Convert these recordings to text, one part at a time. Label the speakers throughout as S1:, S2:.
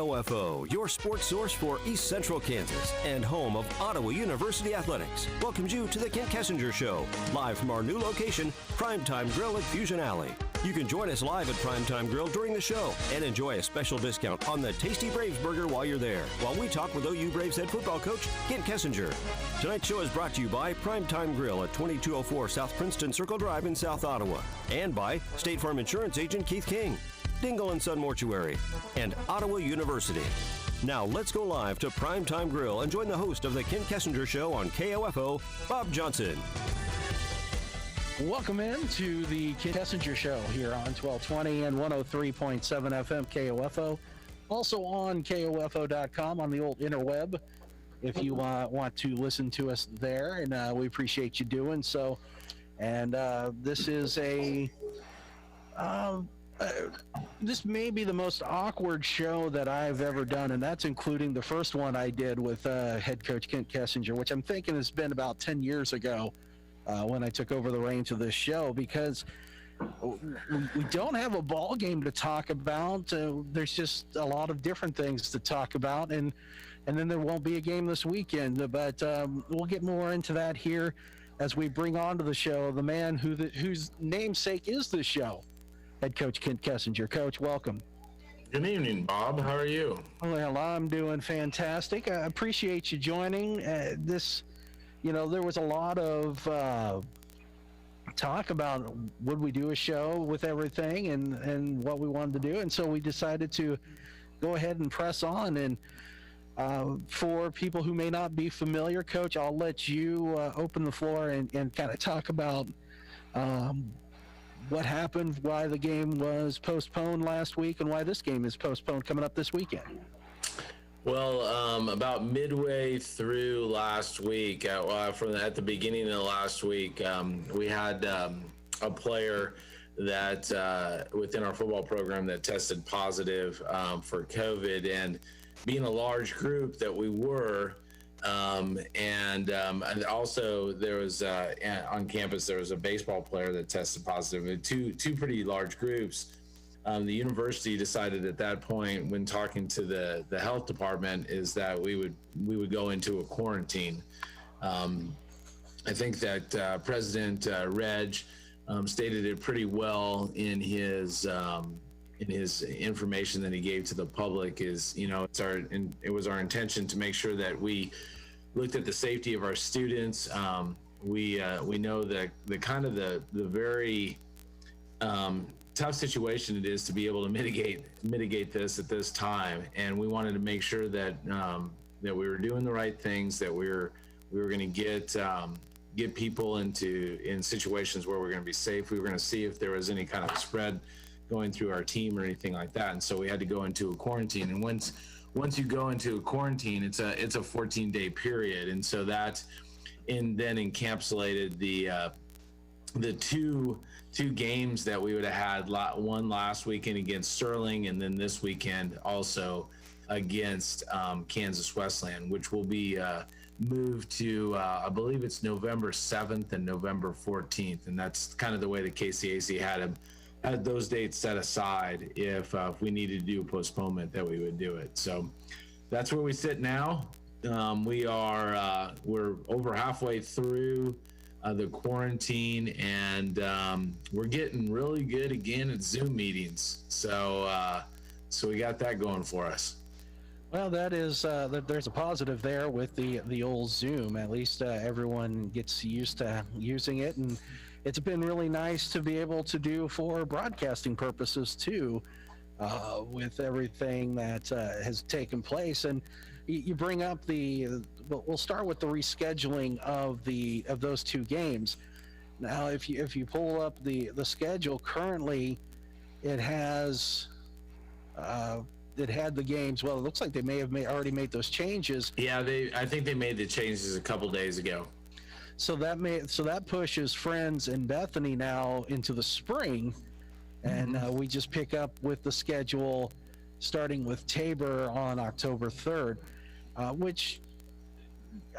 S1: KOFO, your sports source for East Central Kansas and home of Ottawa University Athletics, welcomes you to the Kent Kessinger Show, live from our new location, Primetime Grill at Fusion Alley. You can join us live at Primetime Grill during the show and enjoy a special discount on the Tasty Braves Burger while you're there, while we talk with OU Braves head football coach Kent Kessinger. Tonight's show is brought to you by Primetime Grill at 2204 South Princeton Circle Drive in South Ottawa, and by State Farm Insurance agent Keith King, Dingle & Son Mortuary, and Ottawa University. Now let's go live to Primetime Grill and join the host of the Kent Kessinger Show on KOFO, Bob Johnson.
S2: Welcome in to the Kent Kessinger Show here on 1220 and 103.7 FM KOFO. Also on KOFO.com on the old interweb if you want to listen to us there, and we appreciate you doing so. And this is this may be the most awkward show that I've ever done, and that's including the first one I did with head coach Kent Kessinger, which I'm thinking has been about 10 years ago when I took over the reins of this show, because we don't have a ball game to talk about. There's just a lot of different things to talk about, and then there won't be a game this weekend, but we'll get more into that here as we bring on to the show the man whose namesake is the show, head coach Kent Kessinger. Coach, welcome.
S3: Good evening, Bob. How are you?
S2: Well, I'm doing fantastic. I appreciate you joining. There was a lot of talk about would we do a show with everything and what we wanted to do, and so we decided to go ahead and press on. And for people who may not be familiar, Coach, I'll let you open the floor and kind of talk about what happened, why the game was postponed last week, and why this game is postponed coming up this weekend.
S3: Well, about midway through last week, at the beginning of last week, we had a player that within our football program that tested positive for COVID, and being a large group that we were, and also there was on campus there was a baseball player that tested positive. Two pretty large groups. The university decided at that point, when talking to the health department, is that we would go into a quarantine. I think that President Reg stated it pretty well in his information that he gave to the public. Is it was our intention to make sure that we looked at the safety of our students. We know that the very tough situation it is to be able to mitigate this at this time, and we wanted to make sure that that we were doing the right things, that we were going to get people in situations where we're going to be safe. We were going to see if there was any kind of spread going through our team or anything like that, and so we had to go into a quarantine. And once you go into a quarantine, it's a 14-day period, and so that then encapsulated the two games that we would have had, one last weekend against Sterling, and then this weekend also against Kansas Wesleyan, which will be moved to I believe it's November 7th and November 14th, and that's kind of the way the KCAC had those dates set aside. If we needed to do a postponement, that we would do it. So that's where we sit now. We're over halfway through the quarantine, and we're getting really good again at Zoom meetings. So we got that going for us.
S2: Well, that is there's a positive there with the old Zoom. At least everyone gets used to using it, and it's been really nice to be able to do for broadcasting purposes too, with everything that has taken place. And you bring up we'll start with the rescheduling of those two games. Now, if you pull up the schedule currently, it has it had the games. Well, it looks like they may have already made those changes.
S3: Yeah, I think they made the changes a couple days ago.
S2: So that pushes Friends and Bethany now into the spring, and we just pick up with the schedule starting with Tabor on October 3rd, which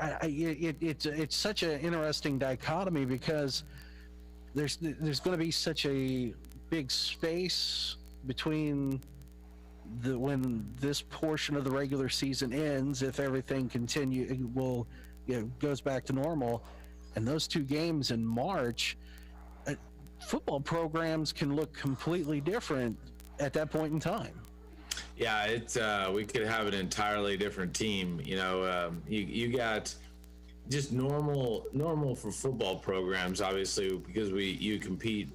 S2: it's such an interesting dichotomy, because there's going to be such a big space between when this portion of the regular season ends, if everything goes back to normal, and those 2 games in March, football programs can look completely different at that point in time.
S3: Yeah, we could have an entirely different team. You got just normal for football programs, obviously, because you compete,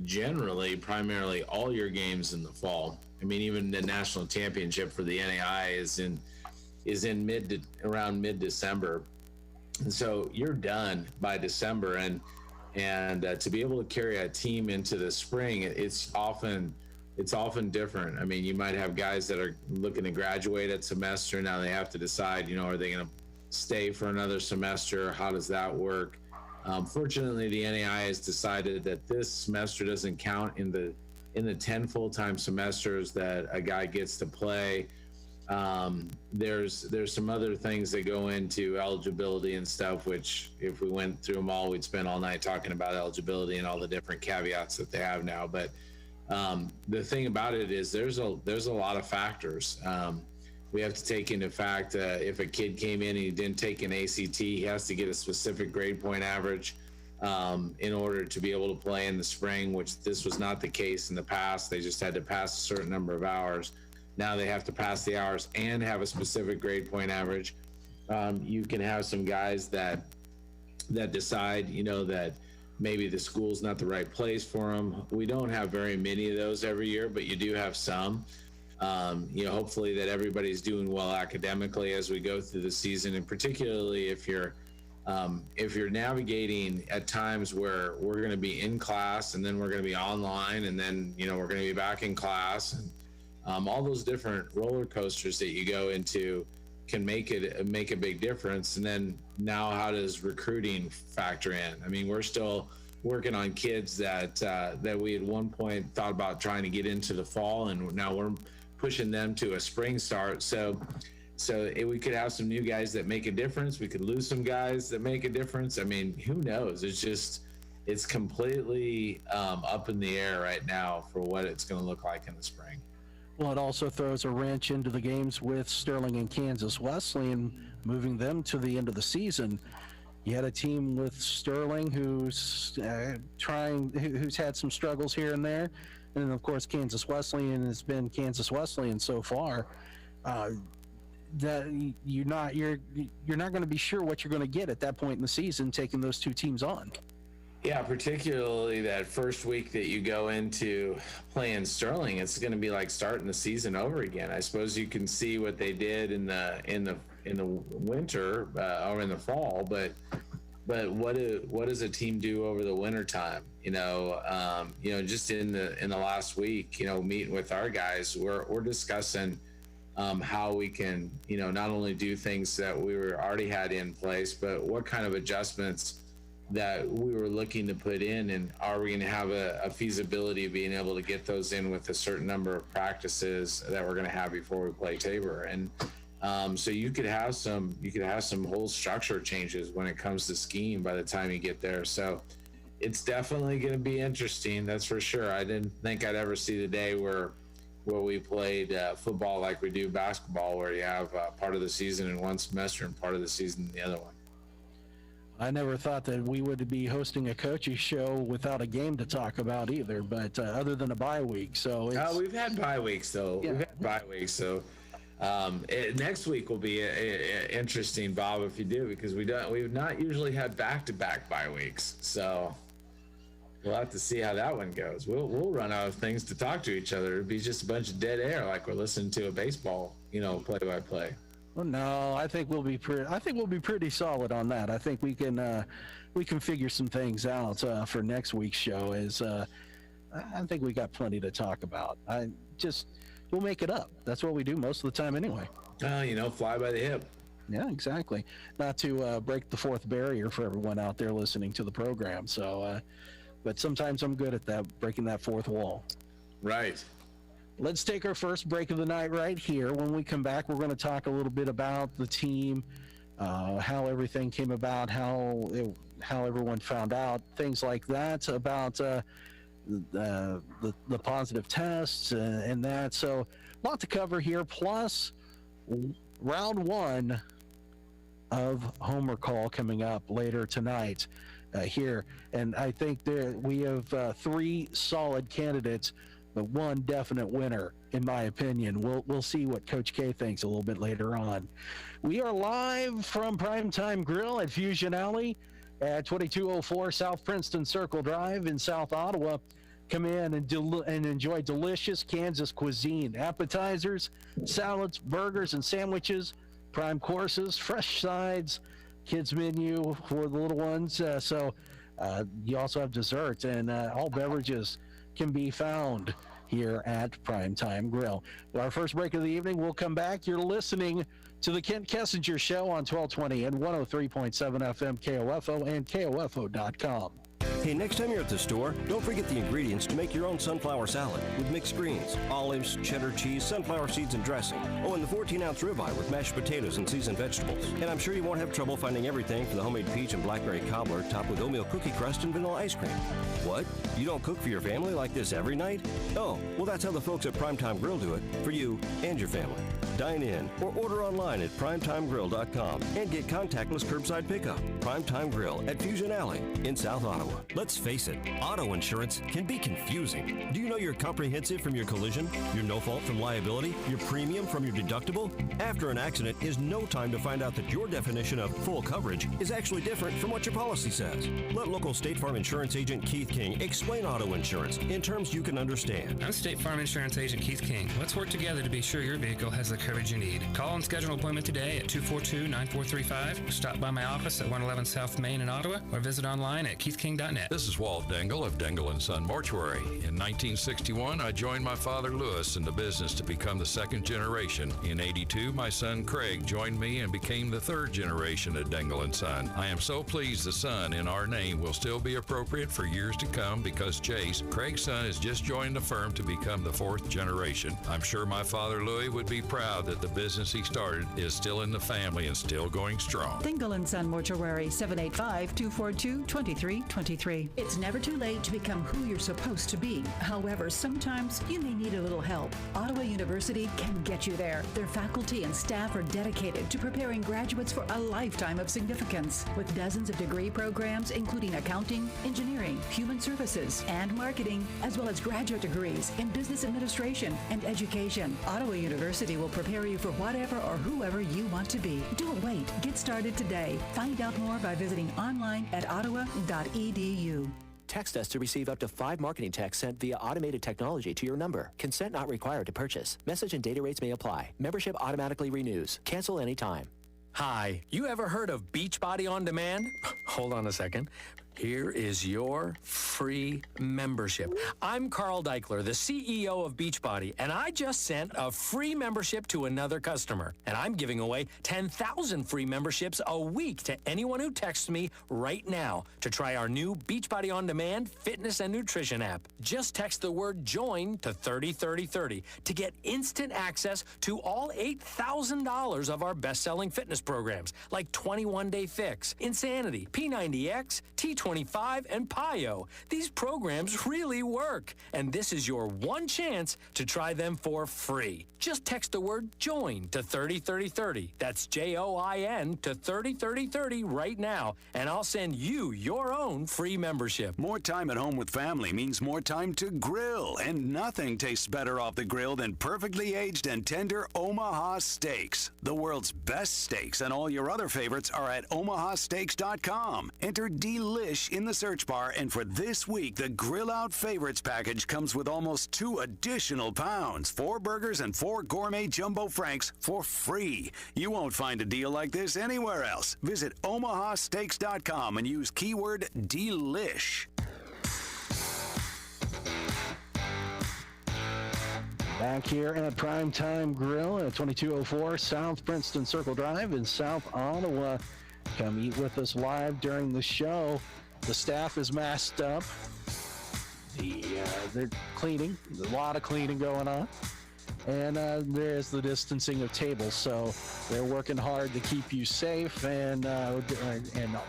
S3: generally primarily all your games in the fall. I mean, even the national championship for the NAI is in around mid-December, and so you're done by December, and to be able to carry a team into the spring, it's often different. I mean, you might have guys that are looking to graduate at semester. Now they have to decide, are they going to stay for another semester? How does that work? Fortunately, the NAI has decided that this semester doesn't count in the 10 full-time semesters that a guy gets to play. There's some other things that go into eligibility and stuff, which if we went through them all, we'd spend all night talking about eligibility and all the different caveats that they have now. But the thing about it is there's a lot of factors. We have to take into fact if a kid came in and he didn't take an ACT, he has to get a specific grade point average in order to be able to play in the spring, which this was not the case in the past. They just had to pass a certain number of hours. Now they have to pass the hours and have a specific grade point average. You can have some guys that decide, that maybe the school's not the right place for them. We don't have very many of those every year, but you do have some. Hopefully that everybody's doing well academically as we go through the season, and particularly if you're navigating at times where we're going to be in class and then we're going to be online and then we're going to be back in class, and all those different roller coasters that you go into can make a big difference. And then now, how does recruiting factor in? I mean, we're still working on kids that we at one point thought about trying to get into the fall, and now we're pushing them to a spring start. So we could have some new guys that make a difference. We could lose some guys that make a difference. I mean, who knows? It's completely up in the air right now for what it's going to look like in the spring.
S2: Well, it also throws a wrench into the games with Sterling and Kansas Wesleyan, moving them to the end of the season. You had a team with Sterling who's who's had some struggles here and there, and then of course Kansas Wesleyan has been Kansas Wesleyan so far. That you're not going to be sure what you're going to get at that point in the season, taking those 2 teams on.
S3: Yeah, particularly that first week that you go into playing Sterling, it's going to be like starting the season over again. I suppose you can see what they did in the winter or in the fall, but what does a team do over the winter time? Just in the last week, meeting with our guys, we're discussing how we can, not only do things that we already had in place, but what kind of adjustments that we were looking to put in, and are we going to have a feasibility of being able to get those in with a certain number of practices that we're going to have before we play Tabor. And so you could have some whole structure changes when it comes to scheme by the time you get there. So it's definitely going to be interesting, that's for sure. I didn't think I'd ever see the day where we played football like we do basketball, where you have part of the season in one semester and part of the season in the other one.
S2: I never thought that we would be hosting a coaching show without a game to talk about either, but other than a bye week. So
S3: we've had bye weeks though. Yeah. We've had bye weeks, so next week will be interesting, Bob, if you do, because we've not usually had back-to-back bye weeks. So we'll have to see how that one goes. We'll run out of things to talk to each other. It'll be just a bunch of dead air, like we're listening to a baseball, play-by-play.
S2: Well, no, I think we'll be pretty solid on that. I think we can figure some things out for next week's show. I think we got plenty to talk about. We'll make it up. That's what we do most of the time anyway.
S3: Fly by the hip.
S2: Yeah, exactly. Not to break the fourth barrier for everyone out there listening to the program. So, but sometimes I'm good at that, breaking that fourth wall.
S3: Right.
S2: Let's take our first break of the night right here. When we come back, we're going to talk a little bit about the team, how everything came about, how everyone found out, things like that, about the positive tests and that. So a lot to cover here. Plus, round one of Homer Call coming up later tonight here. And I think we have three solid candidates, but one definite winner, in my opinion. We'll see what Coach K thinks a little bit later on. We are live from Primetime Grill at Fusion Alley at 2204 South Princeton Circle Drive in South Ottawa. Come in and enjoy delicious Kansas cuisine, appetizers, salads, burgers, and sandwiches, prime courses, fresh sides, kids menu for the little ones. So you also have desserts, and all beverages can be found here at Primetime Grill. Our first break of the evening, we'll come back. You're listening to the Kent Kessinger Show on 1220 and 103.7 FM KOFO and KOFO.com.
S1: Hey, next time you're at the store, don't forget the ingredients to make your own sunflower salad with mixed greens, olives, cheddar cheese, sunflower seeds, and dressing. Oh, and the 14-ounce ribeye with mashed potatoes and seasoned vegetables. And I'm sure you won't have trouble finding everything for the homemade peach and blackberry cobbler topped with oatmeal cookie crust and vanilla ice cream. What? You don't cook for your family like this every night? Oh, well, that's how the folks at Primetime Grill do it for you and your family. Dine in or order online at primetimegrill.com and get contactless curbside pickup. Primetime Grill at Fusion Alley in South Ottawa. Let's face it, auto insurance can be confusing. Do you know your comprehensive from your collision, your no fault from liability, your premium from your deductible? After an accident is no time to find out that your definition of full coverage is actually different from what your policy says. Let local State Farm Insurance Agent Keith King explain auto insurance in terms you can understand.
S4: I'm State Farm Insurance Agent Keith King. Let's work together to be sure your vehicle has the coverage you need. Call and schedule an appointment today at 242-9435. Stop by my office at 111 South Main in Ottawa or visit online at keithking.net.
S5: This is Walt Dengel of Dengel & Son Mortuary. In 1961, I joined my father Lewis in the business to become the second generation. In 82, my son Craig joined me and became the third generation at Dengel & Son. I am so pleased the son in our name will still be appropriate for years to come because Chase, Craig's son, has just joined the firm to become the fourth generation. I'm sure my father Louis would be proud that the business he started is still in the family and still going strong.
S6: Dengel & Son Mortuary, 785-242-2323. It's never too late to become who you're supposed to be. However, sometimes you may need a little help. Ottawa University can get you there. Their faculty and staff are dedicated to preparing graduates for a lifetime of significance. With dozens of degree programs, including accounting, engineering, human services, and marketing, as well as graduate degrees in business administration and education, Ottawa University will prepare you for whatever or whoever you want to be. Don't wait. Get started today. Find out more by visiting online at ottawa.edu.
S7: Text us to receive up to 5 marketing texts sent via automated technology to your number. Consent not required to purchase. Message and data rates may apply. Membership automatically renews. Cancel anytime.
S8: Hi, you ever heard of Beachbody On Demand? Hold on a second. Here is your free membership. I'm Carl Deichler, the CEO of Beachbody, and I just sent a free membership to another customer. And I'm giving away 10,000 free memberships a week to anyone who texts me right now to try our new Beachbody On Demand fitness and nutrition app. Just text the word JOIN to 303030 to get instant access to all $8,000 of our best-selling fitness programs like 21 Day Fix, Insanity, P90X, T25, and PIO. These programs really work, and this is your one chance to try them for free. Just text the word JOIN to 303030. That's JOIN to 303030 right now, and I'll send you your own free membership.
S9: More time at home with family means more time to grill, and nothing tastes better off the grill than perfectly aged and tender Omaha steaks. The world's best steaks and all your other favorites are at omahasteaks.com. Enter DELISH in the search bar, and for this week, the Grill Out Favorites package comes with almost 2 additional pounds, 4 burgers and 4 gourmet jumbo franks for free. You won't find a deal like this anywhere else. Visit omahasteaks.com and use keyword DELISH.
S2: Back here at Primetime Grill at 2204 South Princeton Circle Drive in South Ottawa. Come eat with us live during the show. The staff is masked up. They're cleaning. There's a lot of cleaning going on. And there's the distancing of tables. So they're working hard to keep you safe and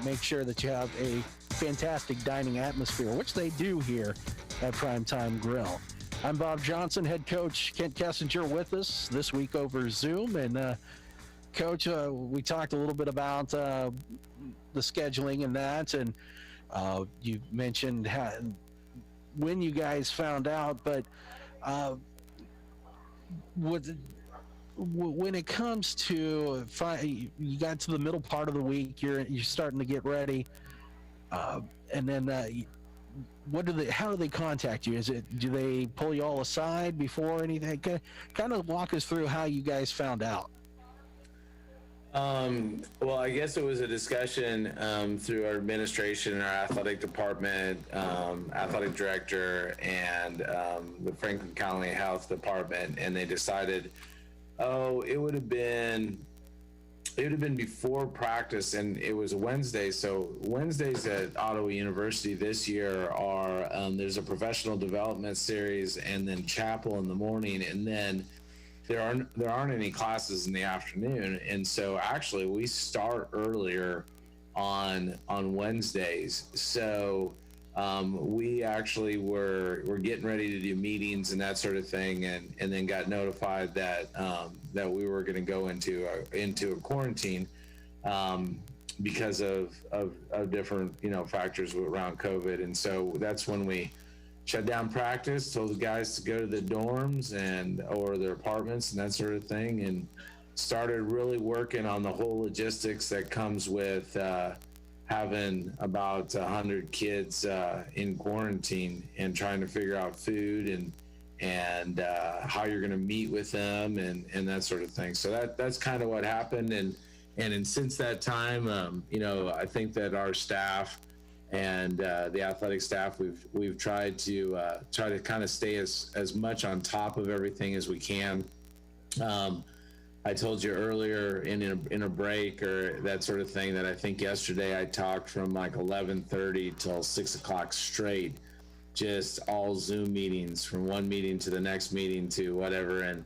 S2: make sure that you have a fantastic dining atmosphere, which they do here at Primetime Grill. I'm Bob Johnson, head coach Kent Kessinger with us this week over Zoom. And Coach, we talked a little bit about the scheduling and that, and you mentioned when you guys found out, but when it comes to you got to the middle part of the week, you're starting to get ready, and then how do they contact you? Do they pull you all aside before anything? Kind of walk us through how you guys found out.
S3: Well, I guess it was a discussion through our administration, our athletic department, athletic director, and the Franklin County Health Department, and they decided, it would have been before practice, and it was a Wednesday. So Wednesdays at Ottawa University this year are there's a professional development series, and then chapel in the morning, and then there aren't any classes in the afternoon. And so actually we start earlier on Wednesdays. So we actually were getting ready to do meetings and that sort of thing, and then got notified that that we were going to go into a quarantine because of different factors around COVID. And so that's when we shut down practice, told the guys to go to the dorms or their apartments and that sort of thing, and started really working on the whole logistics that comes with having about 100 kids in quarantine, and trying to figure out food and how you're going to meet with them and that sort of thing. So that's kind of what happened. And since that time, I think that our staff and the athletic staff, we've tried to kind of stay as much on top of everything as we can. I told you earlier in a break or that sort of thing that I think yesterday I talked from like 11:30 till 6 o'clock straight, just all Zoom meetings, from one meeting to the next meeting to whatever. And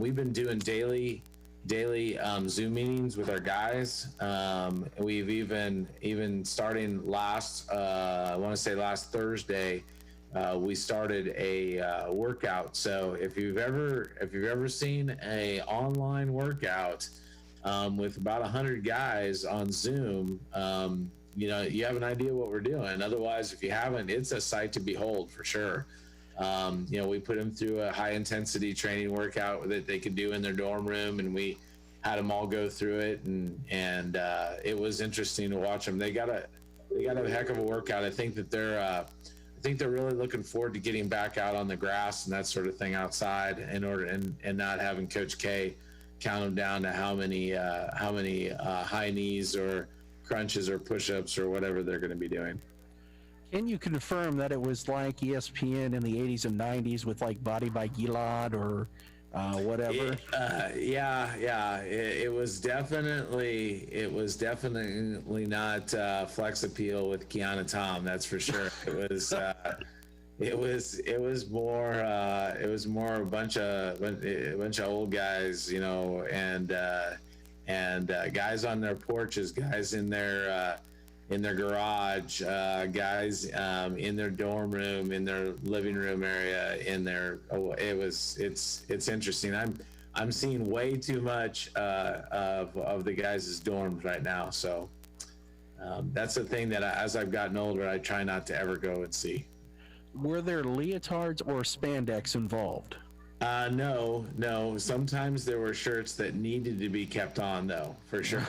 S3: we've been doing daily Zoom meetings with our guys. We've even starting last Thursday, we started a workout. So if you've ever seen a online workout with about 100 guys on Zoom, you have an idea what we're doing. Otherwise, if you haven't, it's a sight to behold for sure. We put them through a high intensity training workout that they could do in their dorm room, and we had them all go through it, and it was interesting to watch them. They got a heck of a workout. I think that they're really looking forward to getting back out on the grass and that sort of thing outside, and not having Coach K count them down to how many high knees or crunches or push-ups or whatever they're going to be doing.
S2: Can you confirm that it was like ESPN in the 80s and 90s with like Body by Gilad or whatever? It was definitely not Flex Appeal with Kiana Tom, that's for sure. It was more a bunch of old guys, and guys on their porches, guys in their garage, guys in their dorm room, in their living room area, it's interesting. I'm seeing way too much of the guys' dorms right now. So that's the thing that as I've gotten older, I try not to ever go and see. Were there leotards or spandex involved?
S3: No. Sometimes there were shirts that needed to be kept on, though, for sure.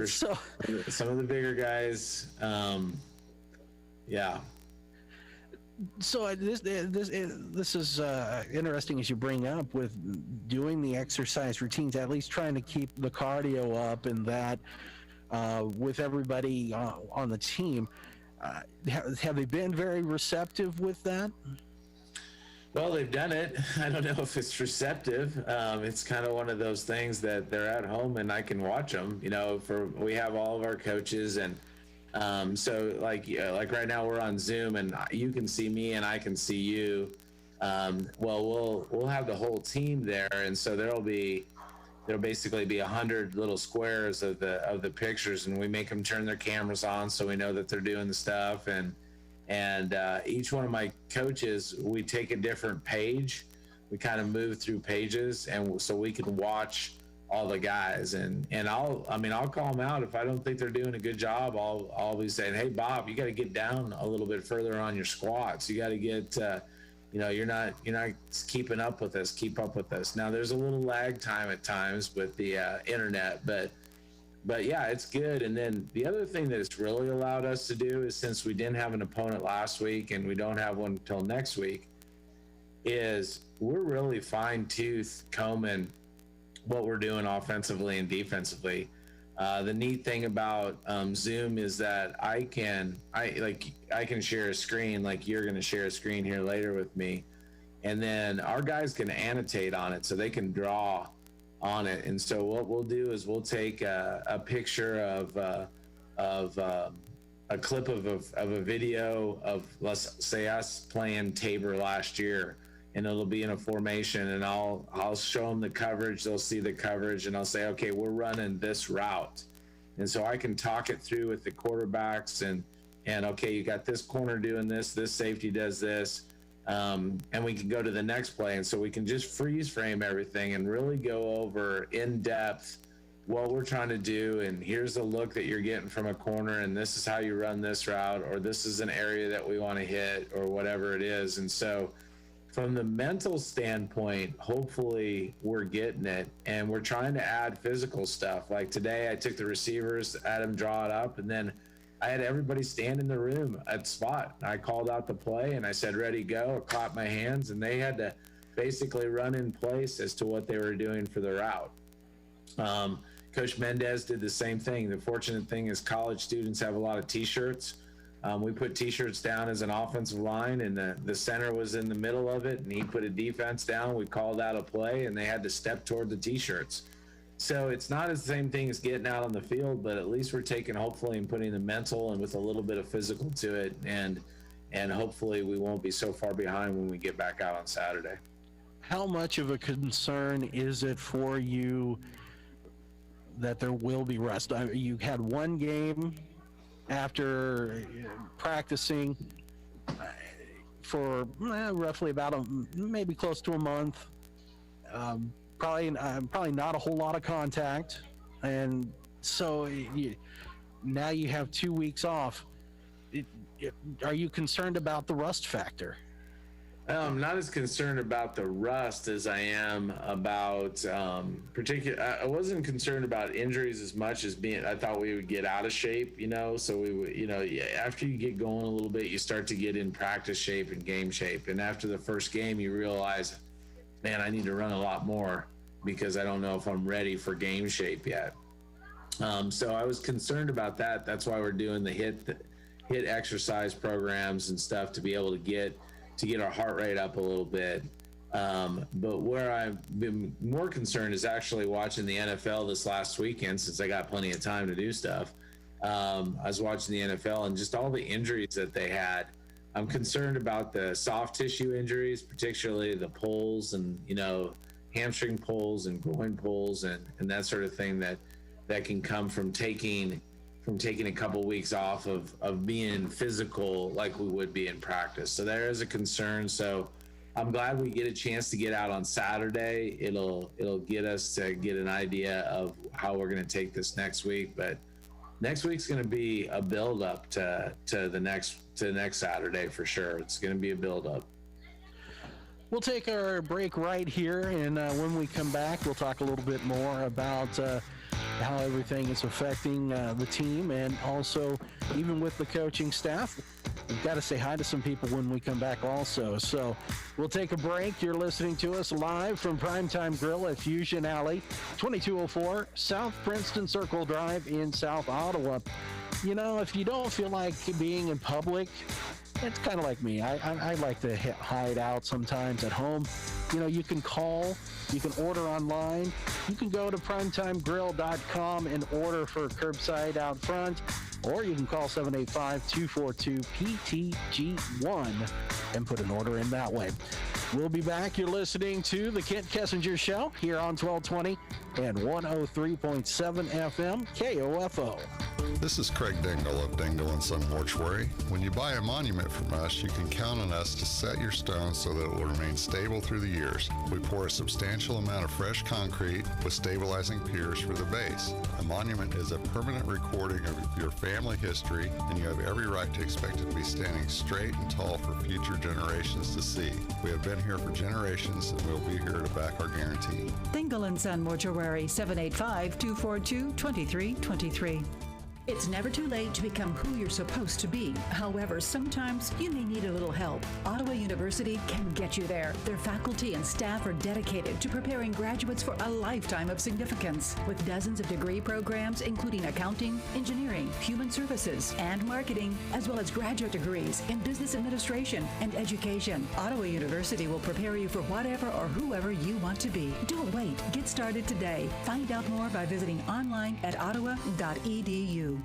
S3: Some of the bigger guys, yeah.
S2: So this is interesting as you bring up with doing the exercise routines, at least trying to keep the cardio up, and that with everybody on the team. Have they been very receptive with that?
S3: Well, they've done it. I don't know if it's receptive. It's kind of one of those things that they're at home and I can watch them. We have all of our coaches, and so like right now we're on Zoom and you can see me and I can see you. Well, we'll have the whole team there, and so there'll be there'll basically be 100 little squares of the pictures, and we make them turn their cameras on so we know that they're doing the stuff. And each one of my coaches, we take a different page. We kind of move through pages, and so we can watch all the guys. And I'll call them out if I don't think they're doing a good job. I'll be saying, hey Bob, you got to get down a little bit further on your squats. You got to get, you're not keeping up with us. Keep up with us. Now there's a little lag time at times with the internet, but yeah, it's good. And then the other thing that it's really allowed us to do is, since we didn't have an opponent last week and we don't have one until next week, is we're really fine-tooth combing what we're doing offensively and defensively. The neat thing about Zoom is that I can share a screen, like you're going to share a screen here later with me, and then our guys can annotate on it so they can draw on it. And so what we'll do is we'll take a picture of a clip of a video of, let's say, us playing Tabor last year, and it'll be in a formation, and I'll show them the coverage. They'll see the coverage, and I'll say, okay, we're running this route. And so I can talk it through with the quarterbacks, and okay, you got this corner doing this safety does this, and we can go to the next play. And so we can just freeze frame everything and really go over in depth what we're trying to do. And here's a look that you're getting from a corner, and this is how you run this route, or this is an area that we want to hit, or whatever it is. And so from the mental standpoint, hopefully we're getting it, and we're trying to add physical stuff. Like today, I took the receivers, had them draw it up, and then I had everybody stand in the room at spot. I called out the play, and I said, ready, go. I clapped my hands, and they had to basically run in place as to what they were doing for the route. Coach Mendez did the same thing. The fortunate thing is college students have a lot of T-shirts. We put T-shirts down as an offensive line, and the center was in the middle of it, and he put a defense down. We called out a play, and they had to step toward the T-shirts. So it's not the same thing as getting out on the field, but at least we're taking, hopefully, and putting the mental and with a little bit of physical to it, and hopefully we won't be so far behind when we get back out on Saturday.
S2: How much of a concern is it for you that there will be rust? You had one game after practicing for roughly about maybe close to a month, probably not a whole lot of contact, and so now you have 2 weeks off. Are you concerned about the rust factor?
S3: I'm not as concerned about the rust as I am about I wasn't concerned about injuries as much as I thought we would get out of shape, so we would, after you get going a little bit, you start to get in practice shape and game shape. And after the first game, you realize, man, I need to run a lot more because I don't know if I'm ready for game shape yet. So I was concerned about that. That's why we're doing the hit exercise programs and stuff to be able to get our heart rate up a little bit. But where I've been more concerned is actually watching the NFL this last weekend, since I got plenty of time to do stuff. I was watching the NFL and just all the injuries that they had. I'm concerned about the soft tissue injuries, particularly the pulls and, hamstring pulls and groin pulls and that sort of thing that can come from taking a couple weeks off of being physical like we would be in practice. So there is a concern. So I'm glad we get a chance to get out on Saturday. It'll get us to get an idea of how we're going to take this next week. But next week's going to be a build up to the next Saturday for sure. It's going to be a build up.
S2: We'll take our break right here, and when we come back, we'll talk a little bit more about how everything is affecting the team, and also even with the coaching staff. We've got to say hi to some people when we come back also. So we'll take a break. You're listening to us live from Primetime Grill at Fusion Alley, 2204 South Princeton Circle Drive in South Ottawa. If you don't feel like being in public, it's kind of like me. I like to hide out sometimes at home. You can call, you can order online, you can go to primetimegrill.com and order for curbside out front, or you can call 785-242-PTG1 and put an order in that way. We'll be back. You're listening to the Kent Kessinger Show here on 1220 and 103.7 FM KOFO.
S10: This is Craig Dingle of Dingle & Son Mortuary. When you buy a monument from us, you can count on us to set your stone so that it will remain stable through the years. We pour a substantial amount of fresh concrete with stabilizing piers for the base. A monument is a permanent recording of your family history, and you have every right to expect it to be standing straight and tall for future generations to see. We have been here for generations, and we'll be here to back our guarantee.
S6: Dingle & Son Mortuary, 785-242-2323. It's never too late to become who you're supposed to be. However, sometimes you may need a little help. Ottawa University can get you there. Their faculty and staff are dedicated to preparing graduates for a lifetime of significance. With dozens of degree programs, including accounting, engineering, human services, and marketing, as well as graduate degrees in business administration and education, Ottawa University will prepare you for whatever or whoever you want to be. Don't wait. Get started today. Find out more by visiting online at ottawa.edu.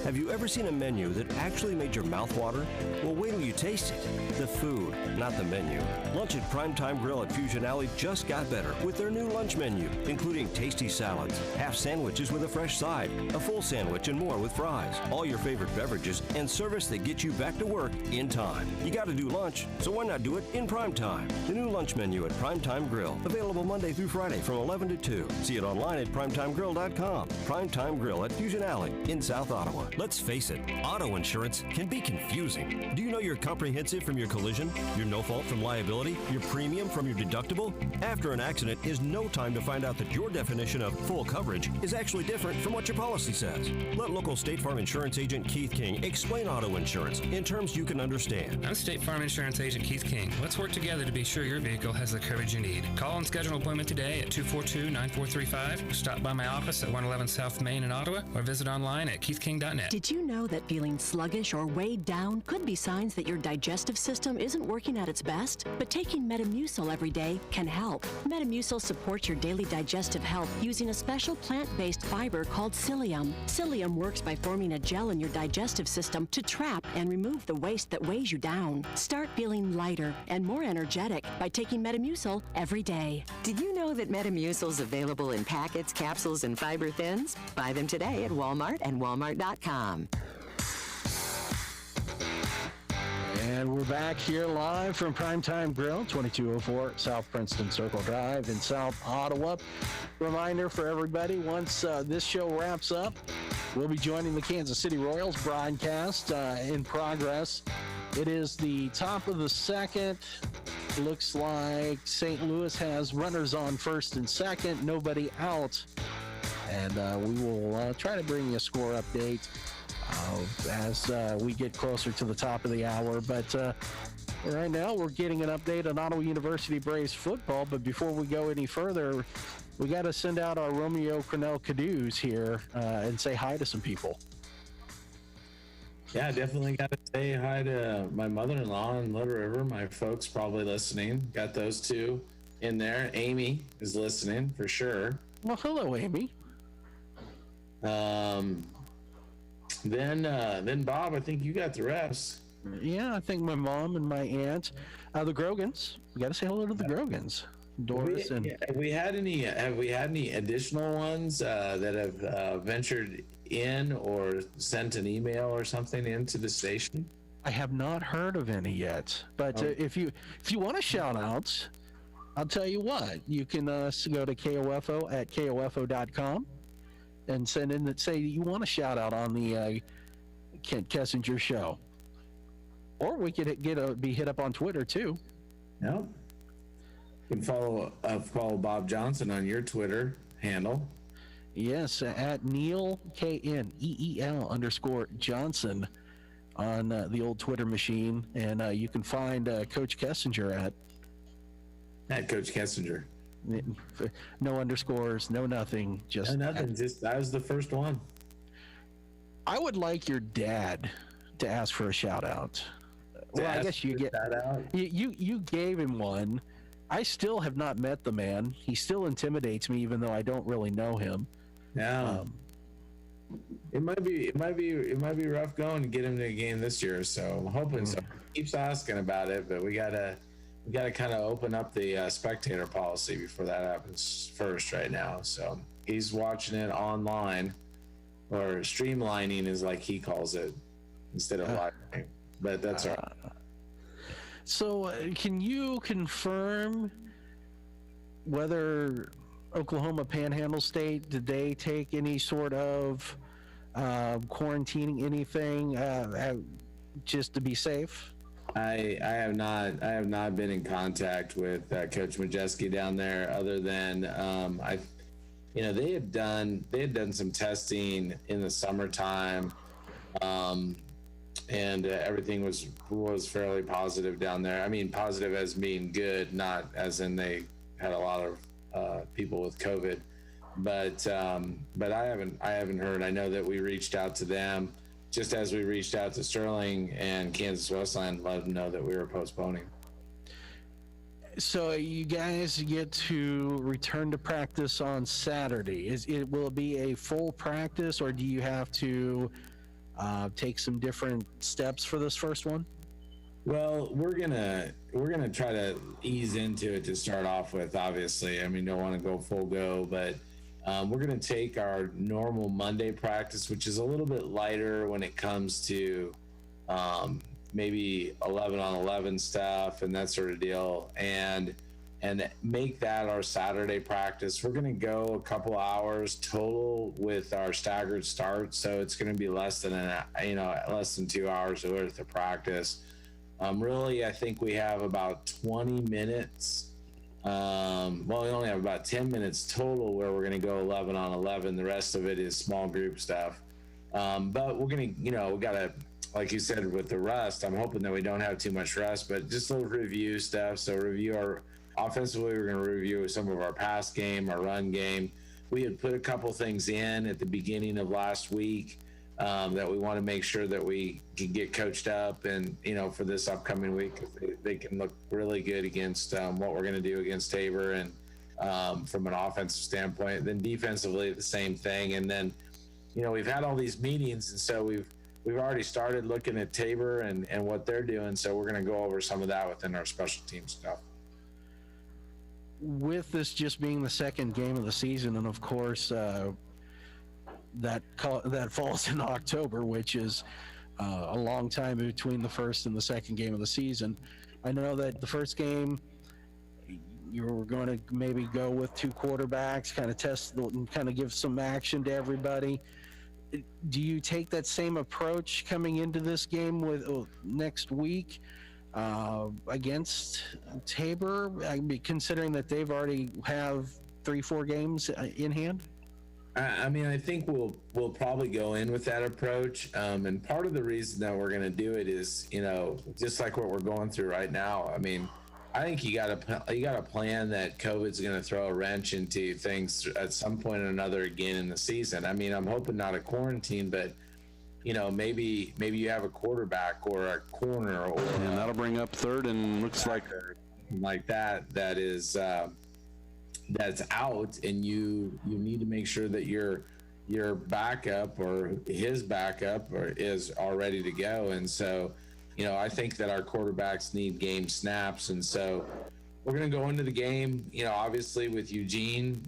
S1: Have you ever seen a menu that actually made your mouth water? Well, wait till you taste it. The food, not the menu. Lunch at Primetime Grill at Fusion Alley just got better with their new lunch menu, including tasty salads, half sandwiches with a fresh side, a full sandwich, and more with fries, all your favorite beverages, and service that gets you back to work in time. You got to do lunch, so why not do it in prime time? The new lunch menu at Primetime Grill, available Monday through Friday from 11 to 2. See it online at primetimegrill.com. Primetime Grill at Fusion Alley in South Ottawa. Let's face it, auto insurance can be confusing. Do you know your comprehensive from your collision, your no-fault from liability, your premium from your deductible? After an accident is no time to find out that your definition of full coverage is actually different from what your policy says. Let local State Farm Insurance Agent Keith King explain auto insurance in terms you can understand.
S4: I'm State Farm Insurance Agent Keith King. Let's work together to be sure your vehicle has the coverage you need. Call and schedule an appointment today at 242-9435. Stop by my office at 111 South Main in Ottawa or visit online at keithking.net.
S11: Did you know that feeling sluggish or weighed down could be signs that your digestive system isn't working at its best? But taking Metamucil every day can help. Metamucil supports your daily digestive health using a special plant-based fiber called psyllium. Psyllium works by forming a gel in your digestive system to trap and remove the waste that weighs you down. Start feeling lighter and more energetic by taking Metamucil every day.
S12: Did you know that Metamucil is available in packets, capsules, and fiber thins? Buy them today at Walmart and Walmart.com.
S2: And we're back here live from Primetime Grill, 2204 South Princeton Circle Drive in South Ottawa. Reminder for everybody, once this show wraps up, we'll be joining the Kansas City Royals broadcast in progress. It is the top of the second. Looks like St. Louis has runners on first and second, nobody out. And we will try to bring you a score update as we get closer to the top of the hour. But right now we're getting an update on Ottawa University Braves football. But before we go any further, we got to send out our Romeo Cornell Caduce here and say hi to some people.
S3: Yeah, definitely got to say hi to my mother-in-law in Little River. My folks probably listening. Got those two in there. Amy is listening for sure.
S2: Well, hello, Amy.
S3: Then Bob, I think you got the rest.
S2: Yeah, I think my mom and my aunt, the Grogans. We got to say hello to the Grogans. Doris
S3: have we had any additional ones that have ventured in or sent an email or something into the station?
S2: I have not heard of any yet, but if you want to shout out, I'll tell you what, you can go to KOFO at KOFO.com and send in that say you want a shout out on the Kent Kessinger show, or we could be hit up on Twitter too.
S3: No. You can follow Bob Johnson on your Twitter handle.
S2: Yes, at Neil KNEEL_Johnson on the old Twitter machine, and you can find Coach Kessinger at
S3: Coach Kessinger.
S2: No underscores, no nothing. Just
S3: no nothing. Just that was the first one.
S2: I would like your dad to ask for a shout out. Well, I guess you get you gave him one. I still have not met the man. He still intimidates me, even though I don't really know him.
S3: Yeah. It might be rough going to get him to a game this year. So I'm hoping so. He keeps asking about it, but we gotta we got to kind of open up the spectator policy before that happens first right now. So he's watching it online, or streamlining is like he calls it, instead of live. But that's all right.
S2: So can you confirm whether Oklahoma Panhandle State, did they take any sort of quarantining anything just to be safe?
S3: I have not been in contact with Coach Majeski down there, other than they had done some testing in the summertime, and everything was fairly positive down there. I mean, positive as being good, not as in they had a lot of people with COVID. But I haven't heard. I know that we reached out to them, just as we reached out to Sterling and Kansas Westland, let them know that we were postponing.
S2: So you guys get to return to practice on Saturday. Will it be a full practice, or do you have to take some different steps for this first one?
S3: Well, we're gonna try to ease into it to start off with. Obviously, I mean, don't want to go full go, but we're gonna take our normal Monday practice, which is a little bit lighter when it comes to maybe 11 on 11 stuff and that sort of deal, and make that our Saturday practice. We're gonna go a couple hours total with our staggered start, so it's gonna be less than 2 hours worth of practice. Really, I think we have about 20 minutes. We only have about 10 minutes total where we're going to go 11 on 11. The rest of it is small group stuff. But we're going to, we got to, like you said, with the rust, I'm hoping that we don't have too much rust, but just a little review stuff. So review our offensively, we're going to review some of our pass game, our run game. We had put a couple things in at the beginning of last week that we want to make sure that we can get coached up, and for this upcoming week, they can look really good against what we're going to do against Tabor, and from an offensive standpoint. Then defensively, the same thing. And then we've had all these meetings, and so we've already started looking at Tabor and what they're doing, so we're going to go over some of that within our special team stuff.
S2: With this just being the second game of the season, and of course that falls in October, which is a long time between the first and the second game of the season. I know that the first game you were going to maybe go with two quarterbacks, kind of test and kind of give some action to everybody. Do you take that same approach coming into this game with next week against Tabor? Considering that they've already have 3-4 games in hand.
S3: I mean, I think we'll probably go in with that approach, and part of the reason that we're going to do it is, just like what we're going through right now. I mean, I think you got to plan that COVID's going to throw a wrench into things at some point or another again in the season. I mean, I'm hoping not a quarantine, but maybe you have a quarterback or a corner, or
S13: and that'll bring up third, and looks like
S3: that is. That's out, and you need to make sure that your backup or his backup is all ready to go. And so, I think that our quarterbacks need game snaps, and so we're going to go into the game, obviously with Eugene,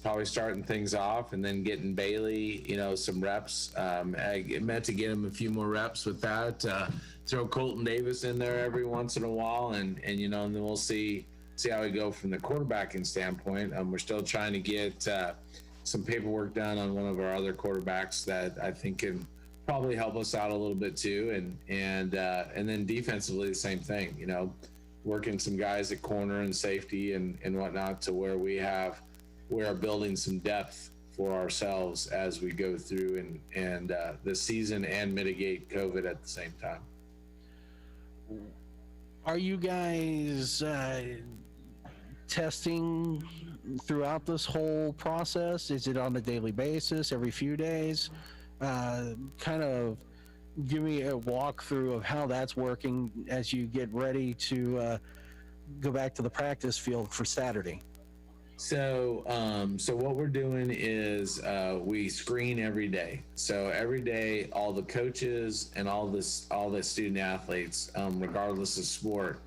S3: probably starting things off, and then getting Bailey, some reps. I meant to get him a few more reps with that. Throw Colton Davis in there every once in a while, and then we'll see how we go from the quarterbacking standpoint. We're still trying to get some paperwork done on one of our other quarterbacks that I think can probably help us out a little bit too. And then defensively, the same thing, working some guys at corner and safety and whatnot, to where we are building some depth for ourselves as we go through and the season and mitigate COVID at the same time.
S2: Are you guys testing throughout this whole process? Is it on a daily basis, every few days? Kind of give me a walkthrough of how that's working as you get ready to go back to the practice field for Saturday.
S3: So what we're doing is we screen every day. So every day, all the coaches and all the student athletes, regardless of sport,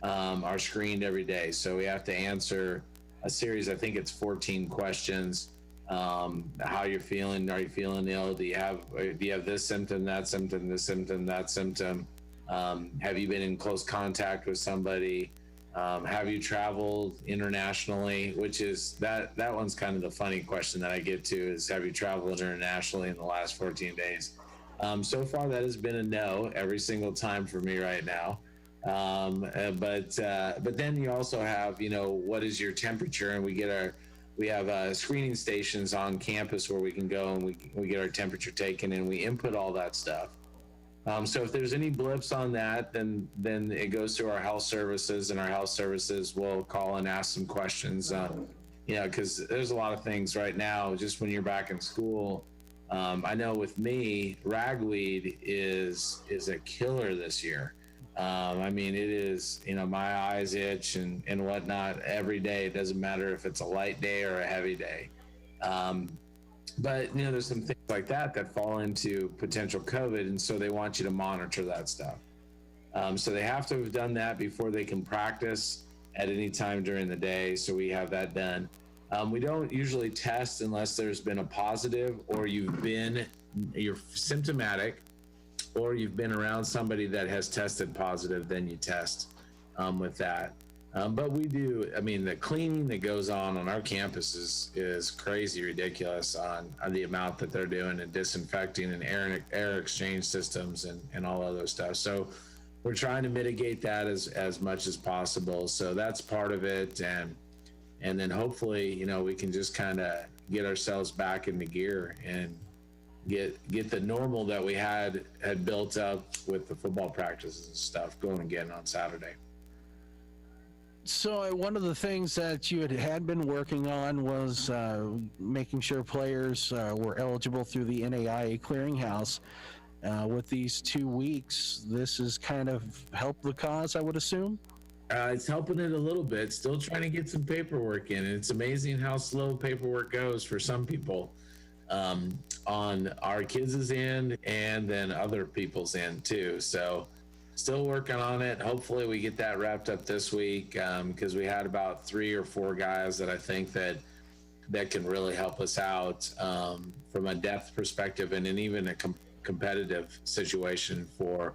S3: are screened every day. So we have to answer a series, I think it's 14 questions. How you're feeling? Are you feeling ill? Do you have this symptom, that symptom, this symptom, that symptom? Have you been in close contact with somebody? Have you traveled internationally? Which is that one's kind of the funny question that I get to is, have you traveled internationally in the last 14 days? So far that has been a no every single time for me right now. But then you also have, what is your temperature? And we have screening stations on campus where we can go and we get our temperature taken and we input all that stuff. So if there's any blips on that, then it goes to our health services, and our health services will call and ask some questions. Because there's a lot of things right now, just when you're back in school. I know with me, ragweed is a killer this year. It is, my eyes itch and whatnot every day. It doesn't matter if it's a light day or a heavy day. But there's some things like that fall into potential COVID. And so they want you to monitor that stuff. So they have to have done that before they can practice at any time during the day. So we have that done. We don't usually test unless there's been a positive, or you're symptomatic, or you've been around somebody that has tested positive, then you test with that. But we do, the cleaning that goes on our campus is crazy ridiculous on the amount that they're doing, and disinfecting and air exchange systems and all of those stuff. So we're trying to mitigate that as much as possible. So that's part of it. And then hopefully, we can just kind of get ourselves back into gear and get the normal that we had built up with the football practices and stuff going again on Saturday.
S2: So one of the things that you had been working on was making sure players were eligible through the NAIA clearinghouse. With these 2 weeks, this has kind of helped the cause, I would assume?
S3: It's helping it a little bit. Still trying to get some paperwork in. And it's amazing how slow paperwork goes for some people on our kids' end, and then other people's end too. So still working on it. Hopefully we get that wrapped up this week, because we had about 3 or 4 guys that I think that can really help us out from a depth perspective, and even a competitive situation for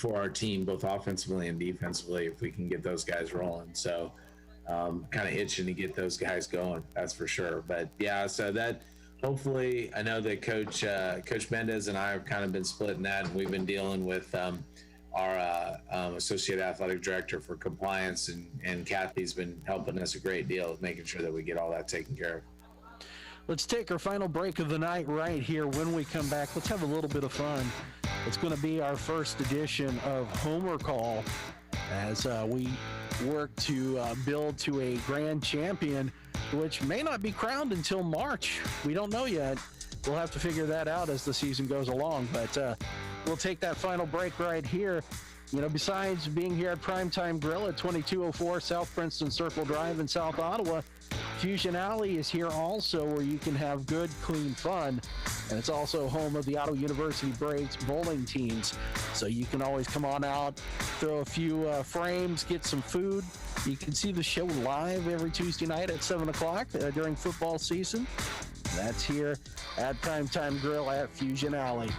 S3: our team, both offensively and defensively, if we can get those guys rolling. So kind of itching to get those guys going, that's for sure. But yeah, so that hopefully, I know that Coach Mendez and I have kind of been splitting that, and we've been dealing with our associate athletic director for compliance, and Kathy's been helping us a great deal with making sure that we get all that taken care of.
S2: Let's take our final break of the night right here. When we come back, let's have a little bit of fun. It's going to be our first edition of Homer Call, as we work to build to a grand champion, which may not be crowned until March. We don't know yet. We'll have to figure that out as the season goes along, but we'll take that final break right here. Besides being here at Primetime Grill at 2204 South Princeton Circle Drive in South Ottawa, Fusion Alley is here also, where you can have good, clean fun. And it's also home of the Ottawa University Braves bowling teams. So you can always come on out, throw a few frames, get some food. You can see the show live every Tuesday night at 7 o'clock during football season. That's here at Primetime Grill at Fusion Alley.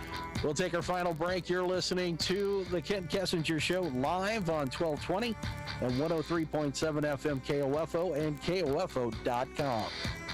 S2: We'll take our final break. You're listening to the Kent Kessinger Show live on 1220 and 103.7 FM KOFO and KOFO.com.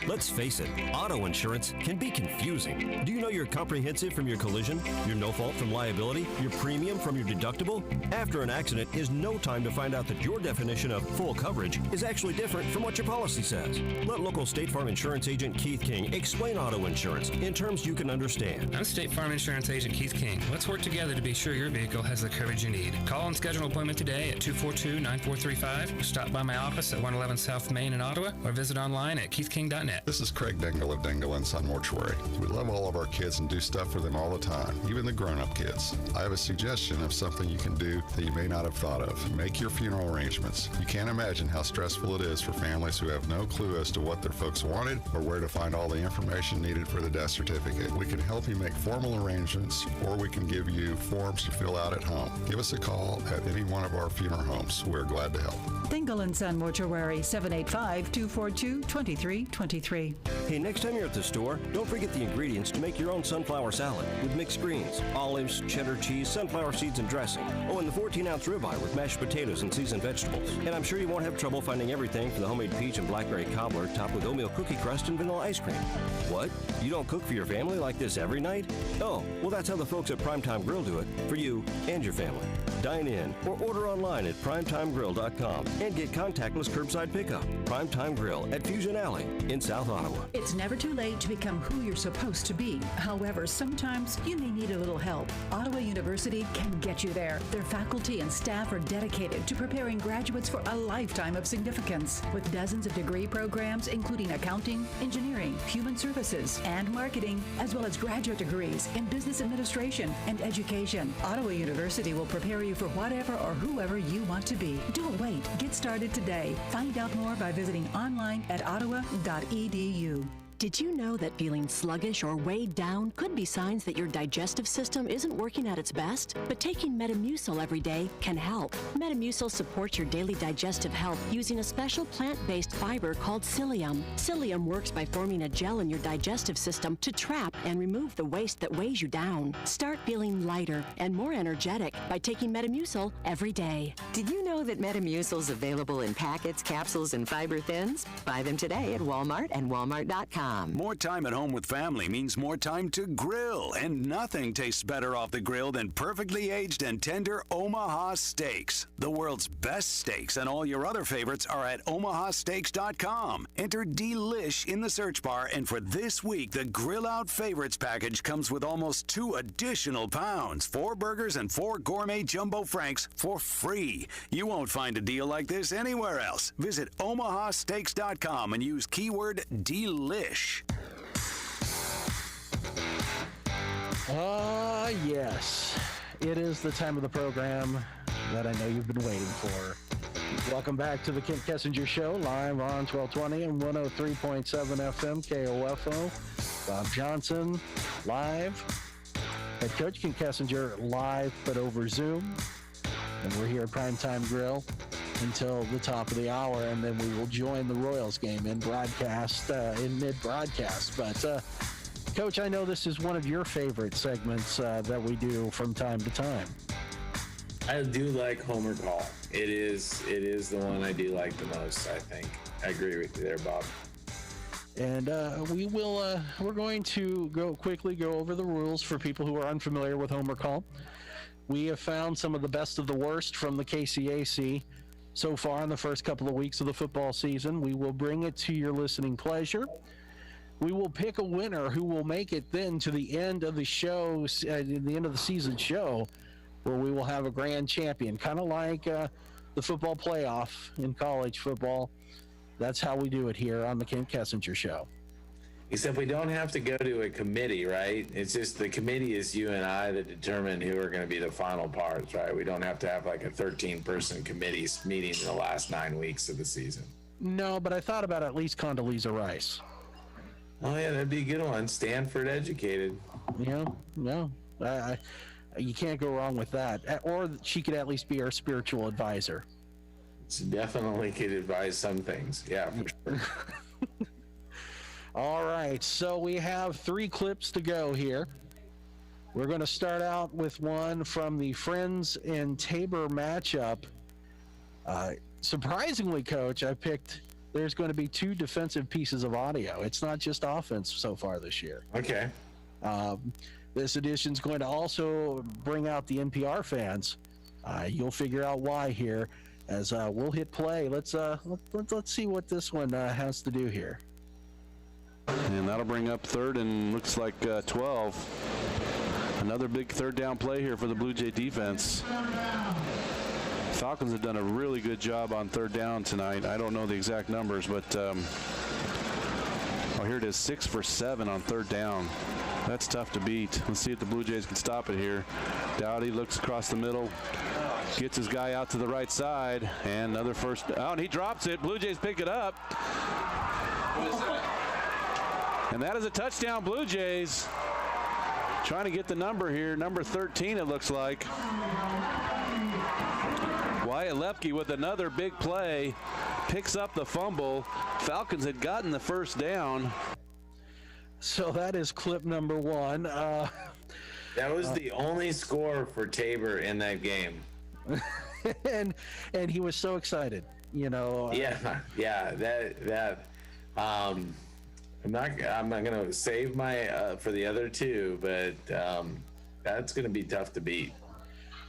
S1: Let's face it, auto insurance can be confusing. Do you know your comprehensive from your collision, your no fault from liability, your premium from your deductible? After an accident is no time to find out that your definition of full coverage is actually different from what your policy says. Let local State Farm Insurance Agent Keith King explain auto insurance in terms you can understand.
S4: I'm State Farm Insurance Agent Keith King. Let's work together to be sure your vehicle has the coverage you need. Call and schedule an appointment today at 242-9435. Stop by my office at 111 South Main in Ottawa, or visit online at keithking.net. net.
S10: This is Craig Dingle of Dingle & Son Mortuary. We love all of our kids and do stuff for them all the time, even the grown-up kids. I have a suggestion of something you can do that you may not have thought of. Make your funeral arrangements. You can't imagine how stressful it is for families who have no clue as to what their folks wanted or where to find all the information needed for the death certificate. We can help you make formal arrangements, or we can give you forms to fill out at home. Give us a call at any one of our funeral homes. We're glad to help.
S6: Dingle & Son Mortuary, 785-242-2323.
S1: Hey, next time you're at the store, don't forget the ingredients to make your own sunflower salad with mixed greens, olives, cheddar cheese, sunflower seeds, and dressing. Oh, and the 14-ounce ribeye with mashed potatoes and seasoned vegetables. And I'm sure you won't have trouble finding everything for the homemade peach and blackberry cobbler topped with oatmeal cookie crust and vanilla ice cream. What? You don't cook for your family like this every night? Oh, well, that's how the folks at Primetime Grill do it for you and your family. Dine in or order online at primetimegrill.com and get contactless curbside pickup. Primetime Grill at Fusion Alley in South Ottawa.
S6: It's never too late to become who you're supposed to be. However, sometimes you may need a little help. Ottawa University can get you there. Their faculty and staff are dedicated to preparing graduates for a lifetime of significance. With dozens of degree programs, including accounting, engineering, human services, and marketing, as well as graduate degrees in business administration and education, Ottawa University will prepare you for whatever or whoever you want to be. Don't wait. Get started today. Find out more by visiting online at ottawa.edu.
S11: Did you know that feeling sluggish or weighed down could be signs that your digestive system isn't working at its best? But taking Metamucil every day can help. Metamucil supports your daily digestive health using a special plant-based fiber called psyllium. Psyllium works by forming a gel in your digestive system to trap and remove the waste that weighs you down. Start feeling lighter and more energetic by taking Metamucil every day.
S12: Did you know that Metamucil is available in packets, capsules, and fiber thins? Buy them today at Walmart and Walmart.com.
S9: More time at home with family means more time to grill, and nothing tastes better off the grill than perfectly aged and tender Omaha steaks. The world's best steaks and all your other favorites are at omahasteaks.com. Enter DELISH in the search bar, and for this week, the Grill Out Favorites package comes with almost 2 additional pounds, 4 burgers, and 4 gourmet jumbo franks for free. You won't find a deal like this anywhere else. Visit omahasteaks.com and use keyword DELISH.
S2: Yes. It is the time of the program that I know you've been waiting for. Welcome back to the Kent Kessinger Show, live on 1220 and 103.7 FM KOFO. Bob Johnson, live. Head coach Kent Kessinger, live but over Zoom. And we're here at Primetime Grill until the top of the hour, and then we will join the Royals game in broadcast, in mid-broadcast. But, Coach, I know this is one of your favorite segments that we do from time to time.
S3: I do like Homer Call. It is the one I do like the most, I think. I agree with you there, Bob.
S2: And we're going to quickly go over the rules for people who are unfamiliar with Homer Call. We have found some of the best of the worst from the KCAC so far in the first couple of weeks of the football season. We will bring it to your listening pleasure. We will pick a winner who will make it then to the end of the show, the end of the season show, where we will have a grand champion, kind of like the football playoff in college football. That's how we do it here on the Kent Kessinger Show.
S3: Except we don't have to go to a committee, right? It's just the committee is you and I that determine who are going to be the final parts, right? We don't have to have like a 13-person committee meeting in the last 9 weeks of the season.
S2: No, but I thought about at least Condoleezza Rice.
S3: Oh, yeah, that'd be a good one. Stanford educated.
S2: You know, you can't go wrong with that. Or she could at least be our spiritual advisor.
S3: She definitely could advise some things. Yeah, for sure.
S2: All right, so we have 3 clips to go here. We're going to start out with one from the Friends and Tabor matchup. Surprisingly, Coach, I picked there's going to be 2 defensive pieces of audio. It's not just offense so far this year.
S3: Okay.
S2: This edition is going to also bring out the NPR fans. You'll figure out why here as we'll hit play. Let's see what this one has to do here.
S13: And that'll bring up 3rd and looks like 12. Another big 3rd down play here for the Blue Jay defense. Falcons have done a really good job on 3rd down tonight. I don't know the exact numbers, but Oh, here it is, 6 for 7 on third down. That's tough to beat. Let's see if the Blue Jays can stop it here. Dowdy looks across the middle, gets his guy out to the right side, and another first. Oh, and he drops it. Blue Jays pick it up. And that is a touchdown, Blue Jays. Trying to get the number here, number 13 it looks like. Wyatt Lepke with another big play, picks up the fumble. Falcons had gotten the first down.
S2: So that is clip number 1.
S3: That was the only score for Tabor in that game.
S2: and he was so excited, you know. I'm not gonna save my for the other two, but that's gonna be tough to beat.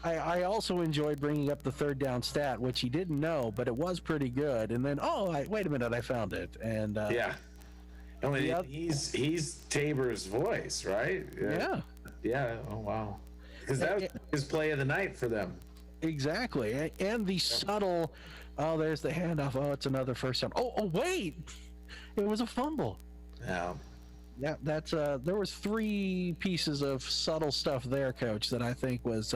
S2: I also enjoyed bringing up the third down stat, which he didn't know, but it was pretty good. And then, wait a minute, I found it. And he's Tabor's voice, right? Yeah. Oh wow. Because that was his play of the night for them. Exactly. And the subtle. Oh, there's the handoff. Oh, it's another first down. Oh, wait, it was a fumble.
S3: Yeah.
S2: Yeah, that's there was 3 pieces of subtle stuff there, Coach, that I think was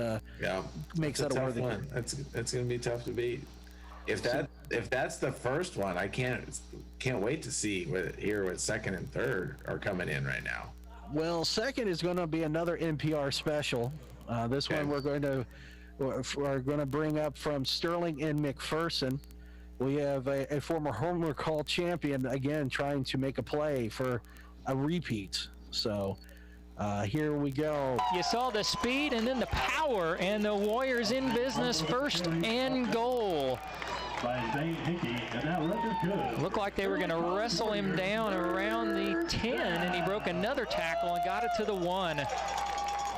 S2: makes that a worthy
S3: one. That's gonna be tough to beat. If that's the first one, I can't wait to see what second and third are coming in right now.
S2: Well, second is going to be another NPR special. This one we're going to bring up from Sterling and McPherson. We have a former Homer Call champion again trying to make a play for a repeat. So here we go.
S14: You saw the speed and then the power, and the Warriors in business, first and goal. Looked like they were going to wrestle him down around the 10, and he broke another tackle and got it to the 1.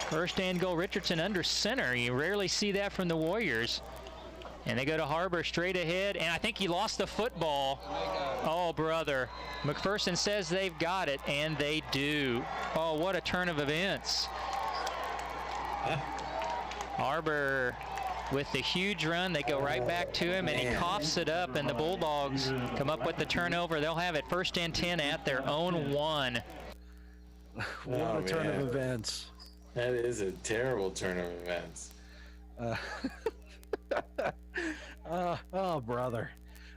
S14: First and goal. Richardson under center. You rarely see that from the Warriors. And they go to Harbor straight ahead, and I think he lost the football. Oh, brother. McPherson says they've got it, and they do. Oh, what a turn of events. Harbor with the huge run. They go right back to him, and he coughs it up, and the Bulldogs come up with the turnover. They'll have it first and 10 at their own 1.
S2: What a turn of events.
S3: That is a terrible turn of events.
S2: Oh, brother.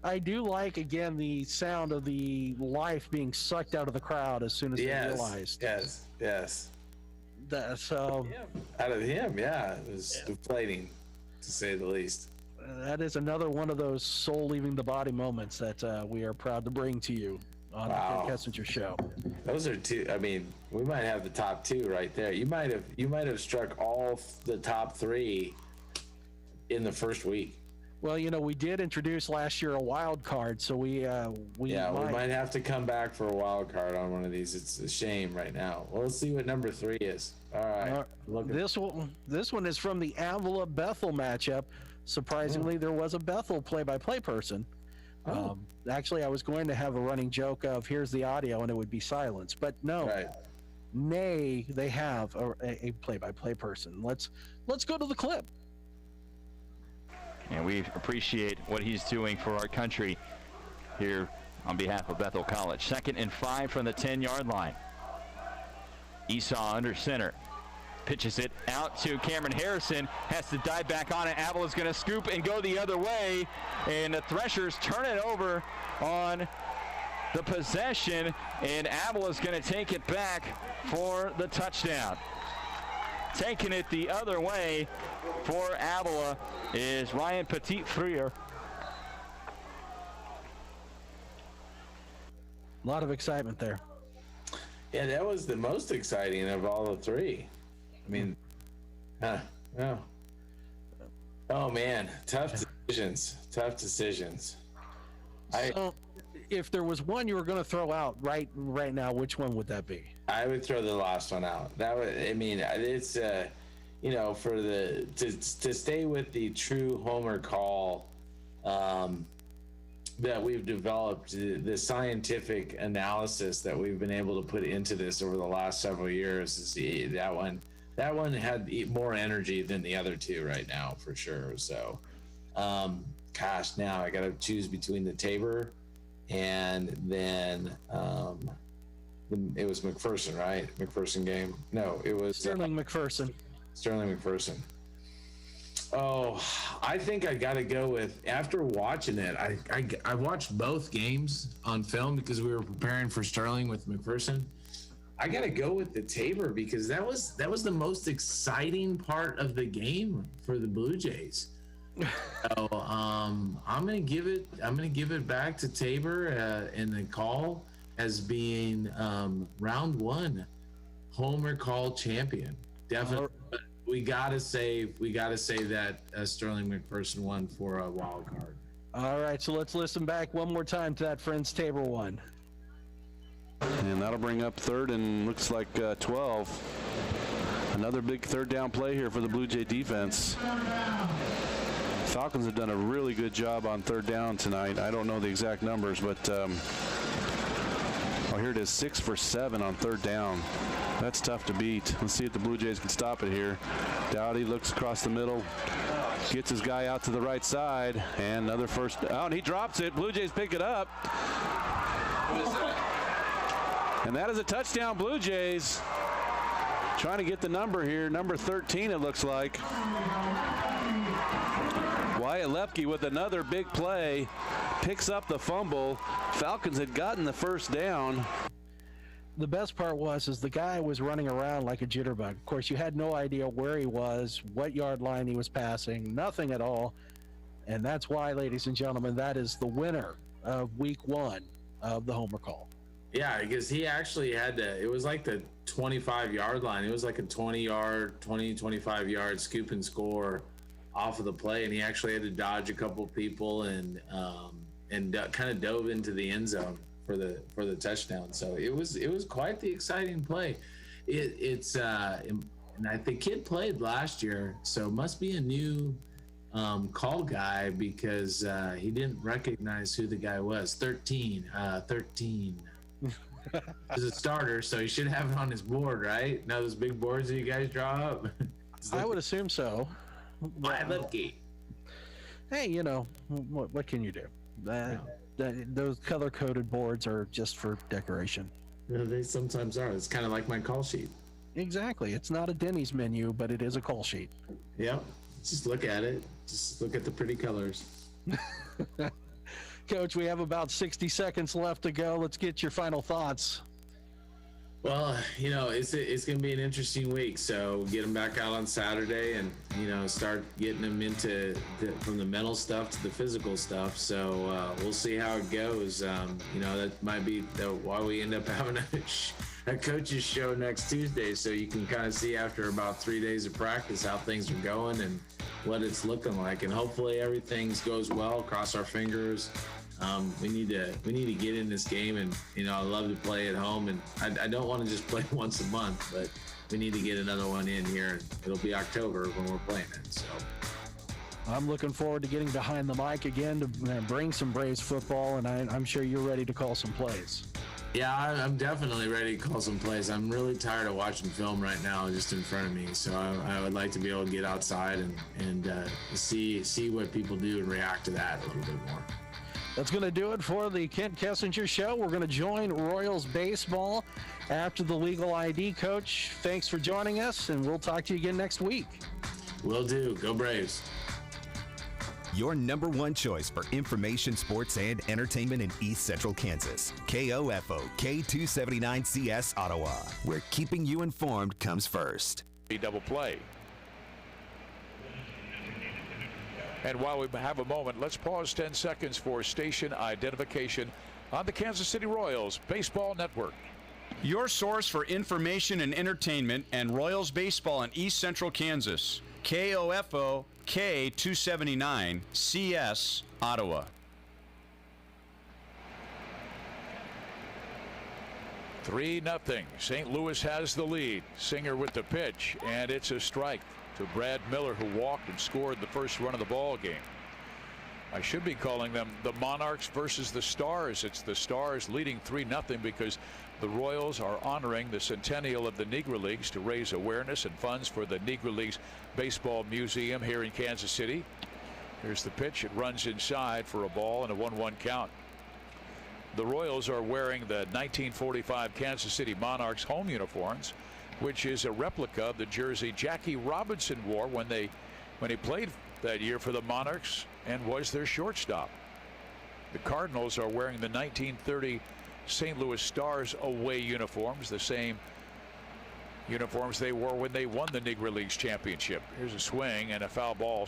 S2: I do like, again, the sound of the life being sucked out of the crowd as soon as they realized.
S3: Yes.
S2: So
S3: out of him, it was deflating, to say the least.
S2: That is another one of those soul leaving the body moments that we are proud to bring to you on the Kessinger Show.
S3: Those are 2. I mean, we might have the top 2 right there. You might have struck all the top 3 in the first week.
S2: Well, you know, we did introduce last year a wild card, so we might
S3: have to come back for a wild card on one of these. It's a shame right now. Well, let's see what number 3 is. All right.
S2: This one is from the Avila Bethel matchup. Surprisingly, there was a Bethel play-by-play person. Actually, I was going to have a running joke of here's the audio and it would be silence, but no.
S3: Right.
S2: Nay, they have a play-by-play person. Let's go to the clip.
S15: And we appreciate what he's doing for our country here on behalf of Bethel College. 2nd and 5 from the 10-yard line. Esau under center. Pitches it out to Cameron Harrison. Has to dive back on it. Avila's going to scoop and go the other way. And the Threshers turn it over on the possession. And Avila's going to take it back for the touchdown. Taking it the other way for Avila is Ryan Petit-Frere.
S2: A lot of excitement there.
S3: Yeah, that was the most exciting of all the 3. I mean, oh man, tough decisions.
S2: So, if there was one you were going to throw out right now, which one would that be?
S3: I would throw the last one out. That would, I mean, it's for to stay with the true Homer Call that we've developed, the scientific analysis that we've been able to put into this over the last several years is that one had more energy than the other 2 right now for sure. So, now I got to choose between the Tabor and then It was McPherson, right? McPherson game. No, it was
S2: Sterling McPherson.
S3: Sterling McPherson. Oh, I think I got to go with, after watching it, I watched both games on film because we were preparing for Sterling with McPherson. I got to go with the Tabor because that was the most exciting part of the game for the Blue Jays. So I'm gonna give it back to Tabor in the call as being round one homer call champion. Definitely, but we gotta say that Sterling McPherson won for a wild card.
S2: All right, so let's listen back one more time to that Friends Tabor one.
S13: And that'll bring up third and looks like 12. Another big third down play here for the Blue Jay defense. Falcons have done a really good job on third down tonight. I don't know the exact numbers, but oh, here it is, 6 for 7 on third down. That's tough to beat. Let's see if the Blue Jays can stop it here. Dowdy looks across the middle, gets his guy out to the right side, and another first down. And he drops it. Blue Jays pick it up. And that is a touchdown, Blue Jays. Trying to get the number here, number 13 it looks like. Wyatt Lepke with another big play, picks up the fumble. Falcons had gotten the first down.
S2: The best part was the guy was running around like a jitterbug. Of course, you had no idea where he was, what yard line he was passing, nothing at all. And that's why, ladies and gentlemen, that is the winner of week one of the homer call.
S3: Yeah, because he actually had to, it was like the 25-yard line. It was like a 25-yard scoop and score off of the play, and he actually had to dodge a couple people and kind of dove into the end zone for the touchdown. So it was quite the exciting play. And the kid played last year, so it must be a new call guy because he didn't recognize who the guy was. 13. He's a starter, so he should have it on his board, right? Now those big boards that you guys draw up.
S2: I would assume so.
S3: Lepke.
S2: Hey, you know, what can you do? Those color-coded boards are just for decoration.
S3: Yeah, they sometimes are. It's kind of like my call sheet.
S2: Exactly. It's not a Denny's menu, but it is a call sheet.
S3: Yep. Just look at it. Just look at the pretty colors.
S2: Coach, we have about 60 seconds left to go. Let's get your final thoughts.
S3: Well, you know, it's going to be an interesting week. So get them back out on Saturday and, you know, start getting them into from the mental stuff to the physical stuff. So we'll see how it goes. You know, that might be why we end up having a coach's show next Tuesday. So you can kind of see after about 3 days of practice how things are going and what it's looking like. And hopefully everything goes well. Cross our fingers. We need to get in this game, and you know I love to play at home, and I don't want to just play once a month, but we need to get another one in here. It'll be October when we're playing it. So
S2: I'm looking forward to getting behind the mic again to bring some Braves football, and I'm sure you're ready to call some plays.
S3: Yeah, I'm definitely ready to call some plays. I'm really tired of watching film right now just in front of me, so I would like to be able to get outside and see what people do and react to that a little bit more.
S2: That's going to do it for the Kent Kessinger Show. We're going to join Royals baseball after the legal ID. Coach, thanks for joining us, and we'll talk to you again next week.
S3: Will do. Go Braves.
S16: Your number one choice for information, sports, and entertainment in East Central Kansas. KOFO K279CS Ottawa, where keeping you informed comes first.
S17: Double play. And while we have a moment, let's pause 10 seconds for station identification on the Kansas City Royals Baseball Network.
S18: Your source for information and entertainment and Royals baseball in East Central Kansas. KOFO K279 CS Ottawa.
S17: Three 0. St. Louis has the lead. Singer with the pitch, and it's a strike to Brad Miller, who walked and scored the first run of the ball game. I should be calling them the Monarchs versus the Stars. It's the Stars leading 3-0 because the Royals are honoring the centennial of the Negro Leagues to raise awareness and funds for the Negro Leagues Baseball Museum here in Kansas City. Here's the pitch. It runs inside for a ball and a 1-1 count. The Royals are wearing the 1945 Kansas City Monarchs home uniforms, which is a replica of the jersey Jackie Robinson wore when he played that year for the Monarchs and was their shortstop. The Cardinals are wearing the 1930 St. Louis Stars away uniforms, the same uniforms they wore when they won the Negro Leagues championship. Here's a swing and a foul ball.